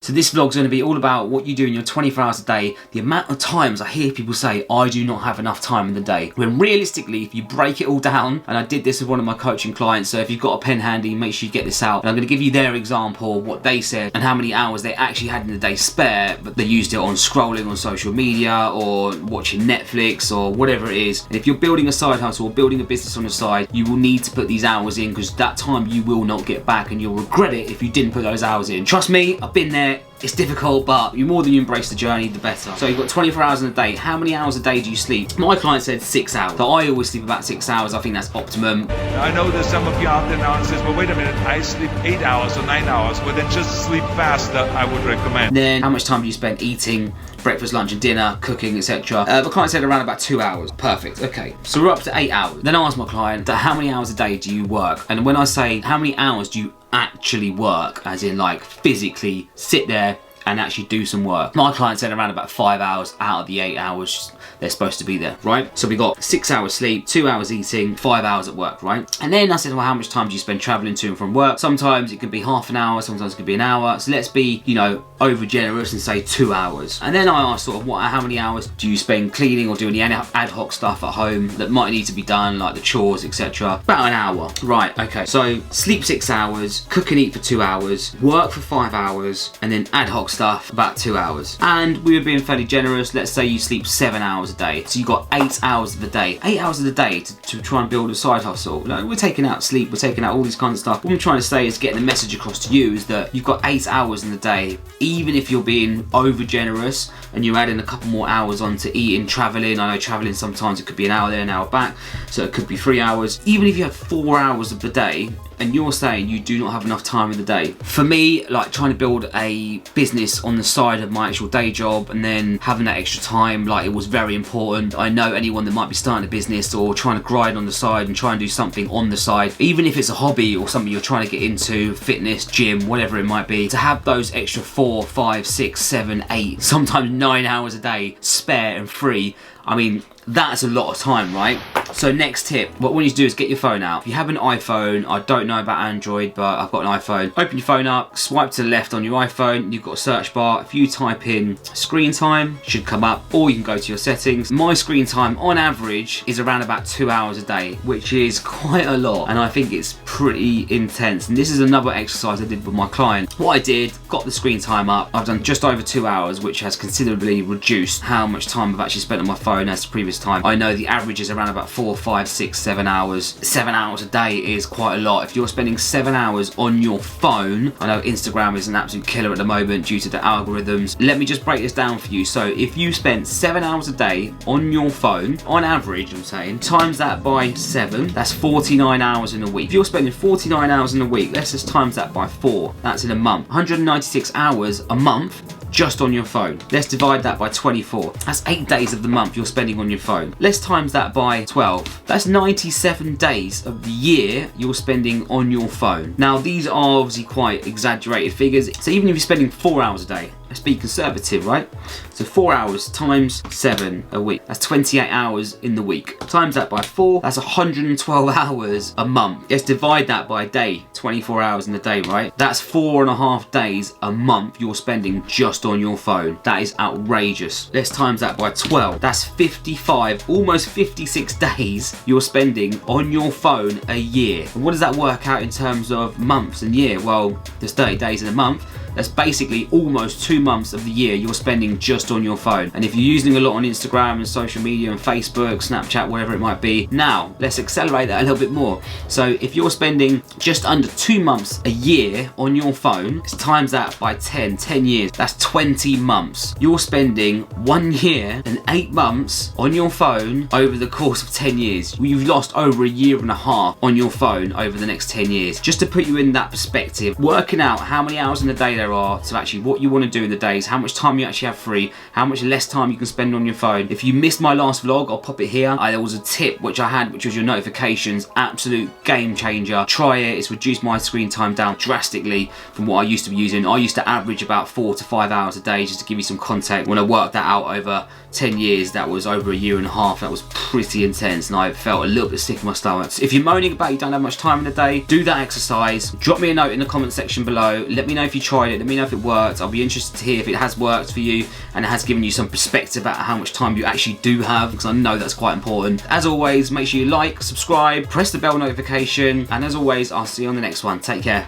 So this vlog's going to be all about what you do in your 24 hours a day, the amount of times I hear people say, I do not have enough time in the day. When realistically, if you break it all down, and I did this with one of my coaching clients, so if you've got a pen handy, make sure you get this out. And I'm going to give you their example, what they said, and how many hours they actually had in the day spare, but they used it on scrolling on social media, or watching Netflix, or whatever it is. And if you're building a side hustle or building a business on the side, you will need to put these hours in, because that time you will not get back, and you'll regret it if you didn't put those hours in. Trust me, I've been there. It's difficult, but the more than you embrace the journey, the better. So you've got 24 hours in a day. How many hours a day do you sleep? My client said 6 hours. So I always sleep about 6 hours. I think that's optimum. I know there's some of you out there now and says, well, wait a minute, I sleep 8 hours or 9 hours. Well, then just sleep faster, I would recommend. Then how much time do you spend eating? Breakfast, lunch and dinner, cooking, etc. The client said around about 2 hours. Perfect, okay. So we're up to 8 hours. Then I asked my client, how many hours a day do you work? And when I say how many hours do you actually work, as in like physically sit there and actually do some work, my client said around about 5 hours out of the 8 hours they're supposed to be there, right? So we got 6 hours sleep, 2 hours eating, 5 hours at work, right? And then I said, well, how much time do you spend traveling to and from work? Sometimes it could be half an hour, sometimes it could be an hour. So let's be, you know, over generous and say 2 hours. And then I asked sort of how many hours do you spend cleaning or doing the ad hoc stuff at home that might need to be done, like the chores, etc. About an hour. Right, okay. So sleep 6 hours, cook and eat for 2 hours, work for 5 hours, and then ad hoc stuff about 2 hours. And we were being fairly generous. Let's say you sleep 7 hours a day. So you've got 8 hours of the day. 8 hours of the day to try and build a side hustle. You know, we're taking out sleep, we're taking out all these kinds of stuff. What I'm trying to say is getting the message across to you is that you've got 8 hours in the day. Even if you're being over generous and you're adding a couple more hours on to eating, traveling. I know traveling sometimes it could be an hour there, an hour back. So it could be 3 hours. Even if you have 4 hours of the day, and you're saying you do not have enough time in the day. For me, like trying to build a business on the side of my actual day job and then having that extra time, like it was very important. I know anyone that might be starting a business or trying to grind on the side and try and do something on the side, even if it's a hobby or something you're trying to get into, fitness, gym, whatever it might be, to have those extra 4, 5, 6, 7, 8, sometimes 9 hours a day spare and free, I mean, that's a lot of time, right? So next tip, what we want you to do is get your phone out. If you have an iPhone, I don't know about Android, but I've got an iPhone. Open your phone up, swipe to the left on your iPhone, you've got a search bar. If you type in screen time, it should come up, or you can go to your settings. My screen time on average is around about 2 hours a day, which is quite a lot, and I think it's pretty intense. And this is another exercise I did with my client. What I did, got the screen time up, I've done just over 2 hours, which has considerably reduced how much time I've actually spent on my phone as the previous time. I know the average is around about 4, 5, 6, 7 hours. 7 hours a day is quite a lot. If you're spending 7 hours on your phone, I know Instagram is an absolute killer at the moment due to the algorithms. Let me just break this down for you. So if you spent 7 hours a day on your phone, on average I'm saying, times that by 7, that's 49 hours in a week. If you're spending 49 hours in a week, let's just times that by 4, that's in a month. 196 hours a month just on your phone. Let's divide that by 24. That's 8 days of the month you're spending on your phone. Let's times that by 12. That's 97 days of the year you're spending on your phone. Now these are obviously quite exaggerated figures. So even if you're spending 4 hours a day, let's be conservative, right? So 4 hours times 7 a week. That's 28 hours in the week. Times that by 4, that's 112 hours a month. Let's divide that by a day, 24 hours in a day, right? That's 4.5 days a month you're spending just on your phone. That is outrageous. Let's times that by 12. That's 55, almost 56 days you're spending on your phone a year. And what does that work out in terms of months and year? Well, there's 30 days in a month. That's basically almost 2 months of the year you're spending just on your phone. And if you're using a lot on Instagram and social media and Facebook, Snapchat, whatever it might be, now let's accelerate that a little bit more. So if you're spending just under 2 months a year on your phone, it's times that by 10 years, that's 20 months. You're spending 1 year and 8 months on your phone over the course of 10 years. You've lost over a year and a half on your phone over the next 10 years. Just to put you in that perspective, working out how many hours in the day there are to actually what you want to do in the days, how much time you actually have free, how much less time you can spend on your phone. If you missed my last vlog, I'll pop it here. There was a tip which I had, which was your notifications. Absolute game changer. Try it. It's reduced my screen time down drastically from what I used to be using. I used to average about 4 to 5 hours a day, just to give you some context. When I worked that out over 10 years, that was over a year and a half. That was pretty intense, and I felt a little bit sick in my stomach. So if you're moaning about you don't have much time in the day, do that exercise. Drop me a note in the comment section below. Let me know if you tried it it. Let me know if it worked. I'll be interested to hear if it has worked for you and it has given you some perspective about how much time you actually do have, because I know that's quite important. As always, make sure you like, subscribe, press the bell notification, and as always, I'll see you on the next one. Take care.